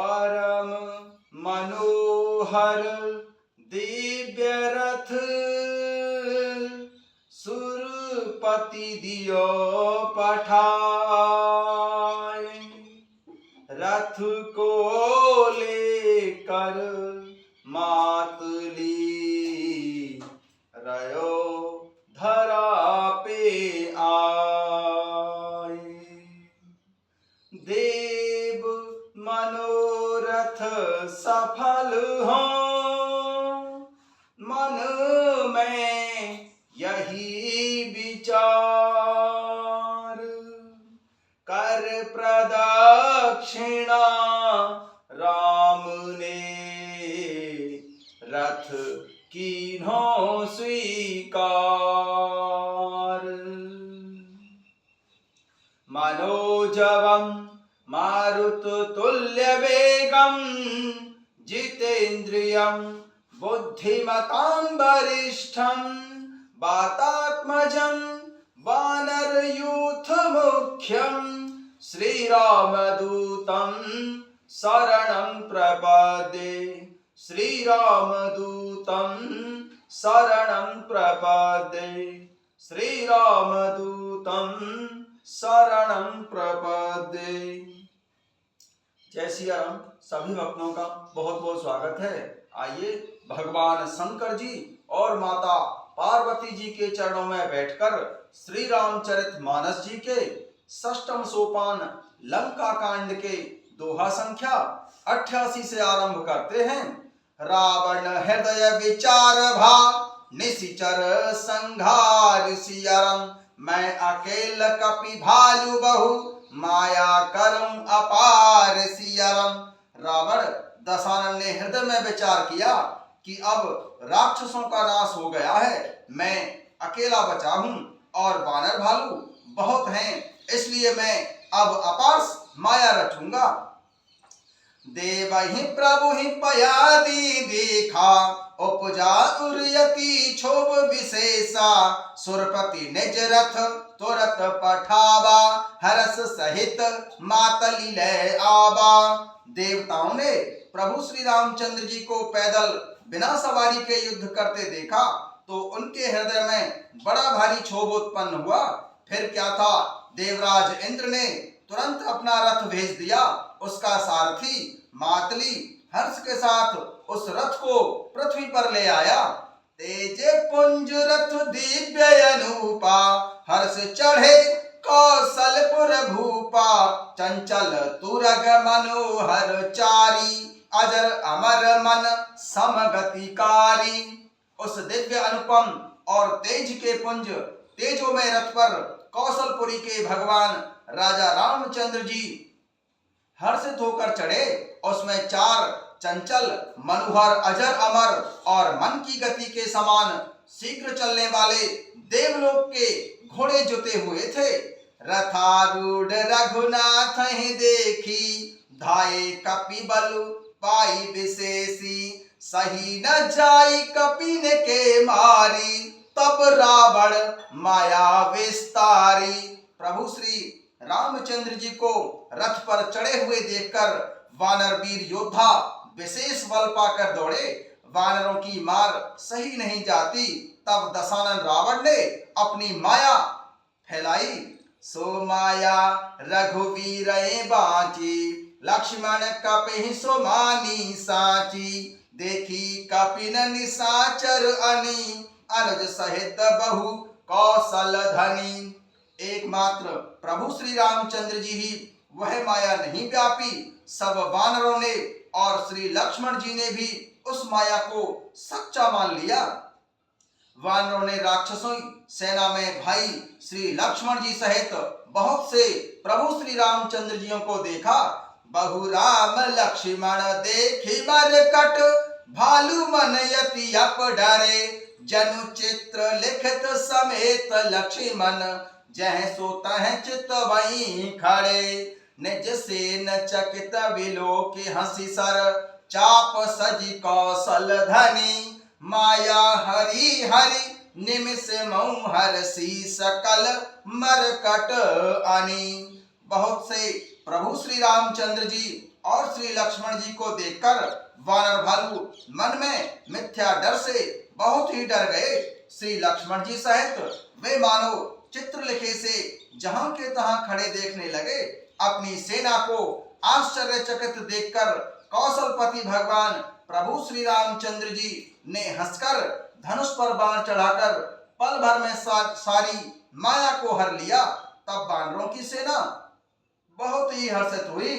परम मनोहर दिव्य रथ सुरपति दियो पठाए। रथ को लेकर मातली रयो धरा पे आए। देव मनोरथ सफल हो, मन में यही विचार। कर प्रदक्षिणा राम ने रथ कीन्हो स्वीकार। मनोजवम मारुततुल्य वेगम जितेन्द्रियं बुद्धिमतां वरिष्ठं वातात्मजं वानरयूथ मुख्यं श्रीरामदूतं शरणं प्रपद्ये। श्रीरामदूतं शरणं प्रपद्ये। श्रीरामदूतं शरणं प्रपद्ये। जय श्री राम। सभी भक्तों का बहुत बहुत स्वागत है। आइए भगवान शंकर जी और माता पार्वती जी के चरणों में बैठकर श्री रामचरितमानस जी के षष्ठम सोपान लंका कांड के दोहा संख्या 88 से आरंभ करते हैं। रावण हृदय विचार भा निशिचर संघार सियरम। मैं अकेल कपि भालु बहु माया करम अपार सियरम। रावण दशानन ने हृदय में विचार किया कि अब राक्षसों का नाश हो गया है, मैं अकेला बचा हूं और वानर भालू बहुत हैं, इसलिए मैं अब अपार माया रचूंगा। देवहि प्रभु ही पयादि देखा उपजा उर्यति क्षोभ विशेषा। सुरपति निज रथ तुरत पठावा हरस सहित मातली ले आवा। देवताओं ने प्रभु श्री रामचंद्र जी को पैदल बिना सवारी के युद्ध करते देखा तो उनके हृदय में बड़ा भारी क्षोभ उत्पन्न हुआ। फिर क्या था, देवराज इंद्र ने तुरंत अपना रथ भेज दिया। उसका सारथी मातली हर्ष के साथ उस रथ को पृथ्वी पर ले आया। तेजे पुंज रथ दिव्य अनूपा हर्ष चढ़े कौशलपुर भूपा। चंचल तुरग मनोहर चारी अजर अमर मन समगतिकारी। उस दिव्य अनुपम और तेज के पुंज तेजोमय रथ पर कौशलपुरी के भगवान राजा रामचंद्र जी हर्षित होकर चढ़े। उसमें 4 चंचल मनोहर अजर अमर और मन की गति के समान शीघ्र चलने वाले देवलोक के घोड़े जुते हुए थे। रथारूढ़ रघुनाथ ही देखी धाये कपि बलु पाई विशेषी। सही न जाई कपिन के मारी तब रावण माया विस्तारी। प्रभु श्री रामचंद्र जी को रथ पर चढ़े हुए देखकर वानर वीर योद्धा विशेष बल पाकर दौड़े। वानरों की मार सही नहीं जाती। तब दशानन रावण ने अपनी माया फैलाई। सो माया रघुवीर बाची लक्ष्मण कपि सो मानी साची। देखी कपिन निशाचर अनी अनुज सहित बहु कौशल धनी। एकमात्र प्रभु श्री रामचंद्र जी ही वह माया नहीं व्यापी। सब वानरों ने और श्री लक्ष्मण जी ने भी उस माया को सच्चा मान लिया। वानरों ने राक्षसों सेना में भाई श्री लक्ष्मण जी सहित बहुत से प्रभु श्री रामचंद्र जियों को देखा। बहु राम लक्ष्मण देखी मरकट भालू मन यति अप डरे। जनु चित्र लिखित समेत लक्ष्मण जह सोता है चित वहीं खड़े। निज सेन चकित विलोक हंसी सर चाप सजी कौशल धनी। माया हरि हरि निमिष मऊ हरसी सकल मरकट अनी। बहुत से प्रभु श्री रामचंद्र जी और श्री लक्ष्मण जी को देखकर वानर भालू मन में मिथ्या डर से बहुत ही डर गए। श्री लक्ष्मण जी सहित वे मानो चित्रलेखे से जहां के तहां खड़े देखने लगे। अपनी सेना को आश्चर्यचकित देखकर कौशलपति भगवान प्रभु श्री रामचंद्र जी ने हंसकर धनुष पर बाण चढ़ाकर पल भर में सारी माया को हर लिया। तब बानरों की सेना बहुत ही हर्षित हुई।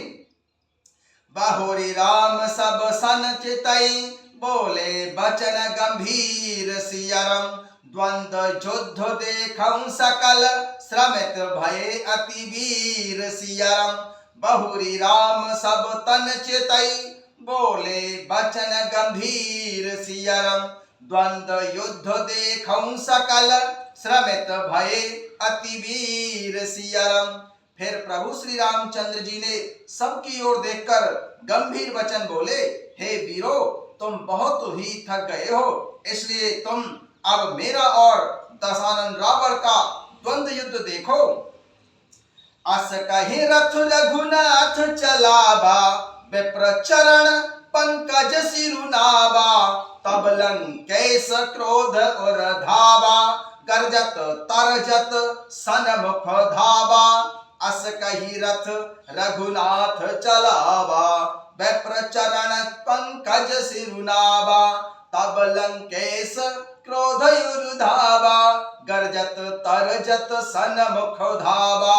बाहुरी राम सब सन चितई, बोले बचन गंभीर सियरम, द्वंद्व युद्ध देखऊं सकल, श्रमित भये अति वीर सियरम। बहुरी राम सब तन चितई, बोले बचन गंभीर सियरम, द्वंद्व युद्ध देखऊं सकल, श्रमित भये अति वीर सियरम। फिर प्रभु श्री रामचंद्र जी ने सबकी ओर देखकर गंभीर वचन बोले, हे वीरो, तुम बहुत ही थक गए हो, इसलिए तुम अब मेरा और दशानन रावण का द्वंद्व युद्ध देखो। अस कहि रथ रघुनाथ चलावा, विप्र चरण पंकज सिरुनावा, तब लंकेश क्रोध उर धावा, गर्जत तरजत सनमुख धावा। अस कहि रथ रघुनाथ चलावा, विप्र चरण पंकज सिरुनावा, तब लंकेश क्रोध उर धावा, गर्जत तरजत सनमुख धावा।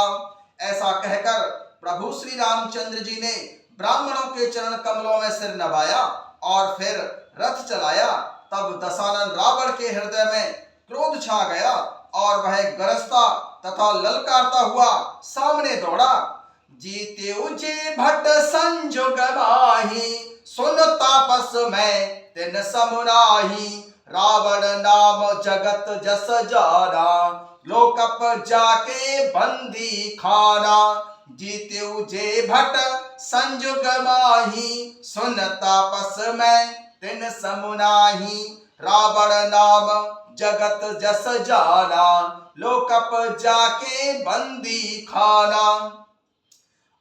ऐसा कहकर प्रभु श्री रामचंद्र जी ने ब्राह्मणों के चरण कमलों में सिर नवाया और फिर रथ चलाया। तब दशानन रावण के हृदय में क्रोध छा गया और वह गरजता तथा ललकारता हुआ सामने दौड़ा। जीते उजे भट संजुग माही, सुन तापस में तिन समुनाही, रावण नाम जगत जस जाना, लोकप जाके बंदी खाना। जीते उजे भट संजुग माही, सुन तापस में तिन समुनाही, रावण नाम जगत जस जाना, लोकप जाके बंदी खाना।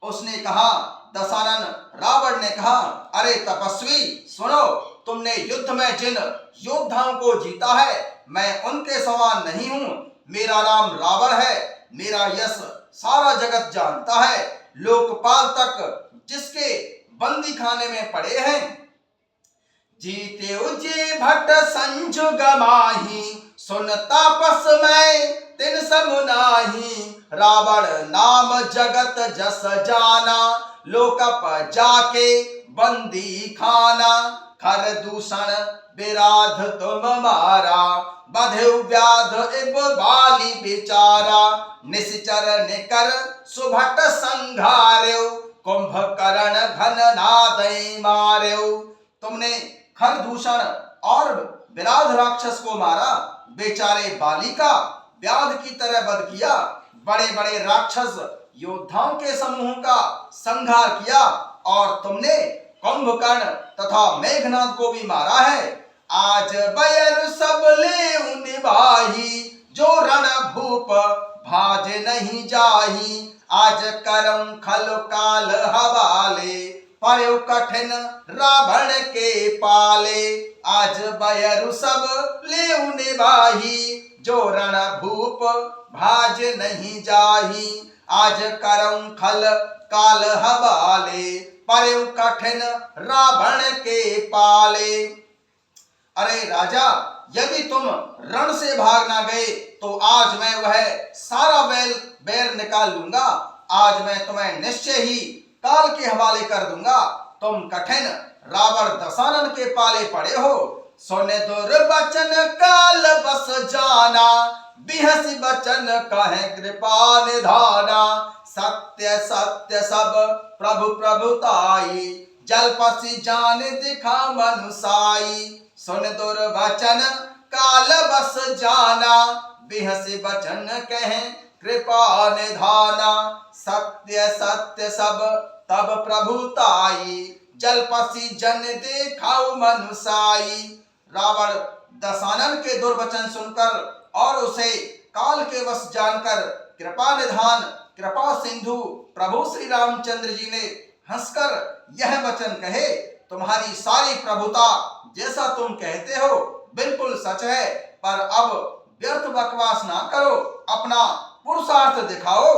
उसने कहा, दशानन रावण ने कहा, अरे तपस्वी सुनो, तुमने युद्ध में जिन योद्धाओं को जीता है, मैं उनके समान नहीं हूं। मेरा नाम रावण है, मेरा यश सारा जगत जानता है, लोकपाल तक जिसके बंदी खाने में पड़े हैं। जीते उजे भट संजुग माही, सुन तापस में तिन समुनाही, रावण नाम जगत जस जाना, लोकप जाके बंदी खाना। खर दूषण विराध तुम मारा, बधेउ व्याध इब बाली बेचारा, निश्चर निकर सुभट संघार्यो, कुंभकर्ण घन नादई मार्यो। तुमने खरदूषण और विराध राक्षस को मारा, बेचारे बाली का व्याध की तरह वध किया, बड़े बड़े राक्षस योद्धाओं के समूह का संहार किया और तुमने कुंभकर्ण तथा मेघनाद को भी मारा है। आज बैर सब ले निभाही, जो रण भूप भाज नहीं जाही, आज करम खल काल हवाले, पर्यो कठिन रावण के पाले। आज बैरु सब ले निभाही, जो रण भूप भाज नहीं जाही, आज करम खल काल हवाले, पर्यो कठिन रावण के पाले। अरे राजा, यदि तुम रण से भाग ना गए तो आज मैं वह सारा बैर निकाल लूंगा। आज मैं तुम्हें निश्चय ही काल के हवाले कर दूंगा। तुम कठिन रावण दशानन के पाले पड़े हो। सुने दुर्वचन काल बस जाना, बिहसी बचन कहे कृपा निधाना। सत्य सत्य सब प्रभु प्रभुताई, जलपसी जान दिखा मनुसाई। सुन दुर्वचन काल बस जाना, बिहसी बचन कहे कृपा निधाना। सत्य सत्य सब तब प्रभुताई, जलपसी जन देखाऊ मनुसाई। रावण दशानन के दुर्वचन सुनकर और उसे काल के वश जानकर कृपा निधान कृपा सिंधु प्रभु श्री रामचंद्र जी ने हंसकर यह वचन कहे, तुम्हारी सारी प्रभुता जैसा तुम कहते हो बिल्कुल सच है, पर अब व्यर्थ बकवास ना करो, अपना पुरुषार्थ दिखाओ।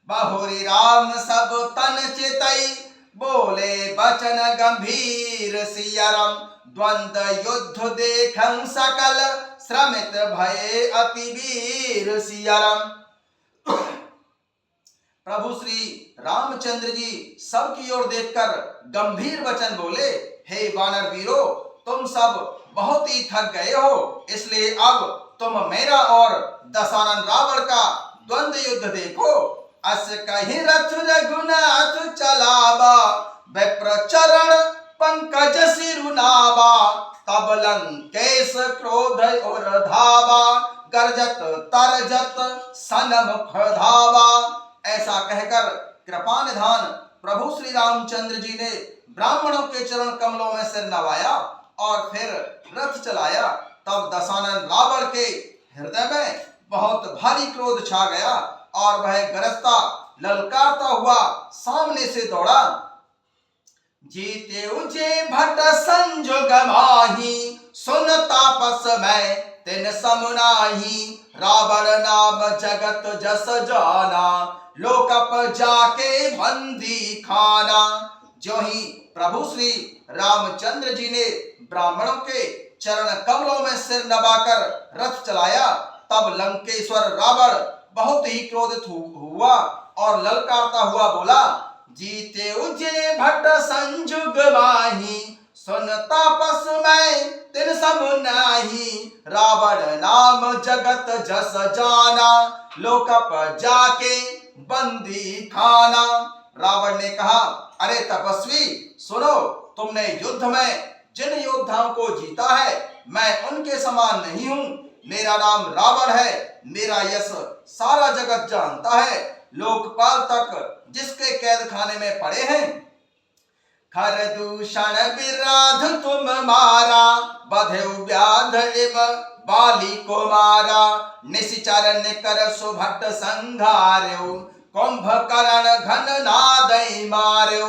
बहुरी राम सब तन चितई, बोले वचन गंभीर सियरम, द्वंद्व युद्ध देखं सकल, श्रमित भये अति वीर सियरम। प्रभु श्री रामचंद्र जी सबकी ओर देखकर गंभीर वचन बोले, हे वानर वीरो, तुम सब बहुत ही थक गए हो, इसलिए अब तुम मेरा और दशानन रावण का द्वंद्व युद्ध देखो। अस कहीं रथ रघुनाथ चलावा, विप्र चरण पंकज सिरुनावा, तब लंकेश क्रोध और धावा, गर्जत तरजत सनमुख धावा। ऐसा कहकर कृपा निधान प्रभु श्री रामचंद्र जी ने ब्राह्मणों के चरण कमलों में सिर नवाया और फिर रथ चलाया। तब दशानन रावण के हृदय में बहुत भारी क्रोध छा गया और वह गरजता ललकारता हुआ सामने से दौड़ा। जीते उजे भट संजोग माही, सुन तापस मैं तिन समुनाही, रावण नाम जगत जस जाना, लोकप जाके बंदी खाना। जो ही प्रभु श्री रामचंद्र जी ने ब्राह्मणों के चरण कमलों में सिर नवाकर रथ चलाया, तब लंकेश्वर रावण बहुत ही क्रोधित हुआ और ललकारता हुआ बोला, जीते उजे भट संजुग माही, सुन तापस मैं तिन समुनाही, रावण नाम जगत जस जाना, लोकप जाके बंदी खाना। रावण ने कहा, अरे तपस्वी सुनो, तुमने युद्ध में जिन योद्धाओं को जीता है मैं उनके समान नहीं हूं। मेरा नाम रावण है, मेरा यश सारा जगत जानता है, लोकपाल तक जिसके कैद खाने में पड़े हैं। खर दूषण विराध तुम मारा, बधेउ व्याध एव बाली को मारा, निशिचर निकर सुभट संघार्यो, कुंभकर्ण घन नादई मार्यो।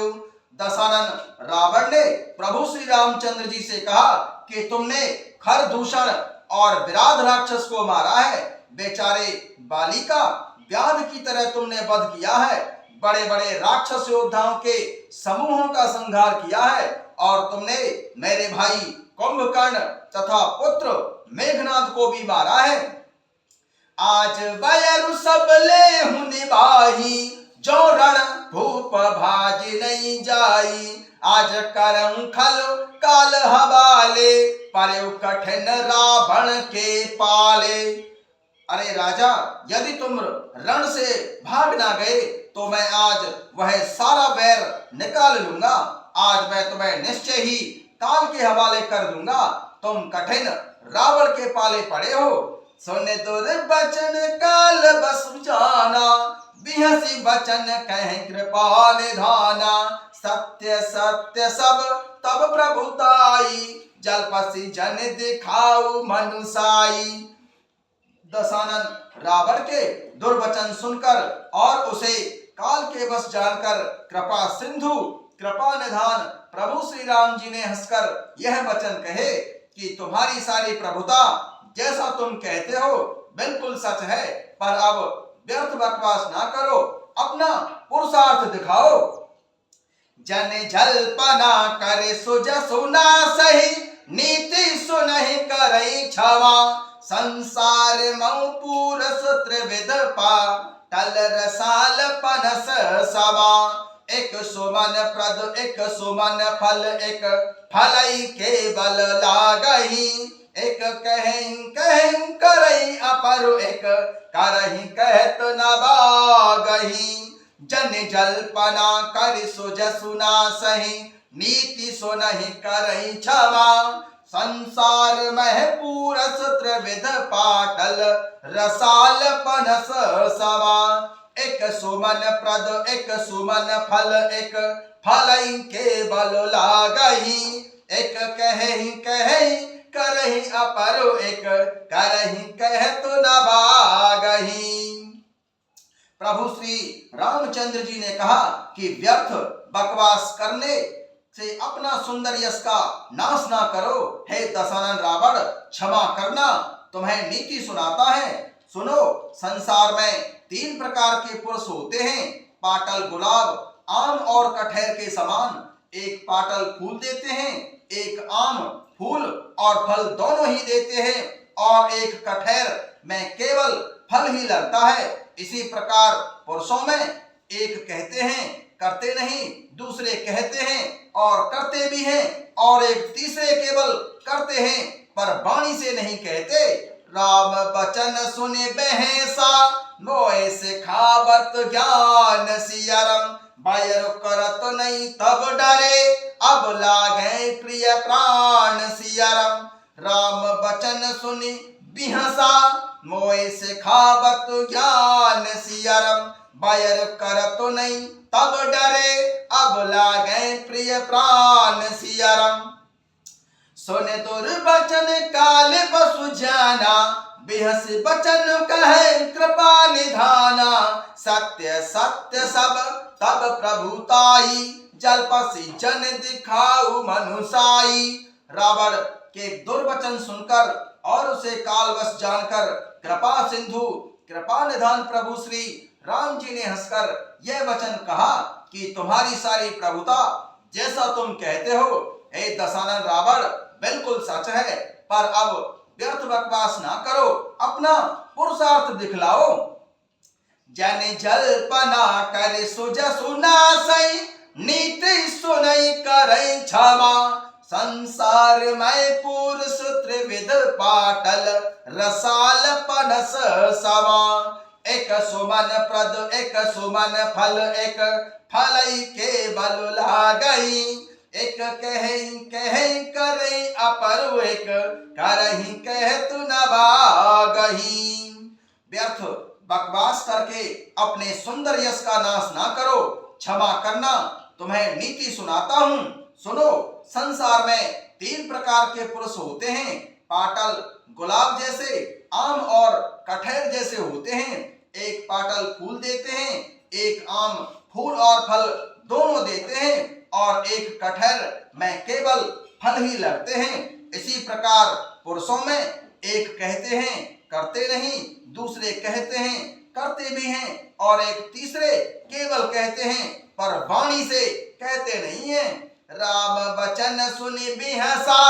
दशानन रावण ने प्रभु श्री रामचंद्र जी से कहा कि तुमने खर दूषण और विराध राक्षस को मारा है, बेचारे बाली का व्याध की तरह तुमने वध किया है, बड़े बड़े राक्षस योद्धाओं के समूहों का संहार किया है, और तुमने मेरे भाई कुंभकर्ण तथा पुत्र मेघनाद को भी मारा है। आज बयरु सब ले हूं निभाही, जो रण भूप भाज नहीं जाई, आज करऊं खल काल हवाले, परयु कठिन रावण के पाले। अरे राजा, यदि तुम रण से भाग ना गए तो मैं आज वह सारा वैर निकाल लूंगा। आज मैं तुम्हें निश्चय ही काल के हवाले कर दूंगा। तुम कठिन रावण के पाले पड़े हो। सुने दुर्वचन काल बस जाना, बिहसी वचन कह कृपा निधाना, सत्य सत्य सब तब प्रभुताई, जलपसी जन दिखाऊ मनुसाई। दशानन रावण के दुर्वचन सुनकर और उसे काल के बस जानकर कृपा सिंधु कृपा निधान प्रभु श्री राम जी ने हंसकर यह वचन कहे कि तुम्हारी सारी प्रभुता जैसा तुम कहते हो बिल्कुल सच है, पर अब व्यर्थ बकवास ना करो, अपना पुरुषार्थ दिखाओ। जन जल्पना करे सुजसुना सही, नीति सुनहि करई क्षमा, संसार मऊ पूरस त्रिविध पा, टल रसाल पनस समा। एक सुमन प्रद एक सुमन फल, एक फलई के बल लागही, एक कहीं कहीं करई अपरु, एक करही कहत न बागही। जन जल्पना कर सुजसुना सही, नीति सुनहि करई क्षमा, संसार मह पूरस त्रिविध पाटल, रसाल पनस समा। एक सुमन प्रद एक सुमन फल, एक फलई के बल लागही, एक कहीं कहीं करही अपरु, एक करही कहत न बागही। प्रभु श्री रामचंद्र जी ने कहा कि व्यर्थ बकवास करने से अपना सुंदर यश का नाश ना करो। हे दशानन रावण, क्षमा करना, तुम्हें नीति सुनाता है। सुनो, संसार में 3 प्रकार के पुरुष होते हैं, पाटल गुलाब, आम और कटहर के समान। एक पाटल फूल देते हैं, एक आम फूल और फल दोनों ही देते हैं, और एक कटहर में केवल फल ही लगता है। इसी प्रकार पुरुषों में एक कहते हैं करते नहीं, दूसरे कहते हैं और करते भी हैं, और एक तीसरे केवल करते हैं पर वाणी से नहीं कहते। राम बचन सुने बहसा, मोए सिखावत ज्ञान सियरम। बैर करत नहीं तब डरे, अब लागे प्रिय प्राण सियरम। राम बचन सुनी बिहसा, मोए सिखावत ज्ञान सियरम। बैर करत नहीं तब डरे, अब लागे प्रिय प्राण सियरम। सुने दुर्वचन काल पशु जाना, बिहस बचन कहे कृपा निधाना। सत्य सत्य सब तब प्रभुताई, जलपसी जन दिखाऊ मनुसाई। रावण के दुर्वचन सुनकर और उसे कालवश जानकर कृपा सिंधु कृपा निधान प्रभु श्री राम जी ने हंसकर यह वचन कहा कि तुम्हारी सारी प्रभुता जैसा तुम कहते हो हे दशानन रावण बिल्कुल सच है, पर अब व्यर्थ बकवास ना करो, अपना पुरुषार्थ दिखलाओ। जन जल्पना करे सुजसु नासै, नीति सुनई करई क्षमा। संसार में पुरुष त्रिविध पाटल, रसाल पनस समा। एक सुमन प्रद एक सुमन फल, एक फलई के बल लागई। एक कहीं करई अपर, एक करही कह तु न भागही। व्यर्थ बकवास करके अपने सुंदर यश का नाश ना करो, क्षमा करना, तुम्हें नीति सुनाता हूँ। सुनो, संसार में 3 प्रकार के पुरुष होते हैं, पाटल गुलाब जैसे, आम और कटहर जैसे होते हैं। एक पाटल फूल देते हैं, एक आम फूल और फल दोनों देते हैं, और एक कटहर में केवल फल ही लगते हैं। इसी प्रकार पुरुषों में एक कहते हैं करते नहीं, दूसरे कहते हैं करते भी हैं, और एक तीसरे केवल कहते हैं पर वाणी से कहते नहीं है। राम बचन सुनि बिहसा,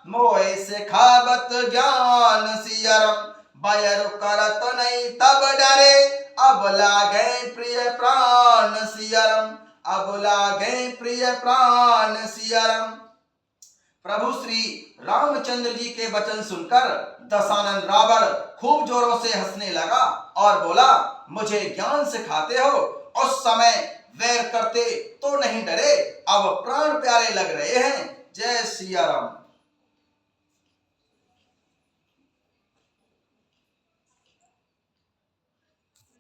मोए सिखावत ज्ञान सियरम। बैर करत नहीं तब डरे, अब लागे प्रिय प्राण सियरम। अब लागे प्रिय प्राण सियरम। प्रभु श्री रामचंद्र जी के वचन सुनकर दशानन रावण खूब जोरों से हंसने लगा और बोला, मुझे ज्ञान सिखाते हो? उस समय वैर करते तो नहीं डरे, अब प्राण प्यारे लग रहे हैं। जय सिया राम।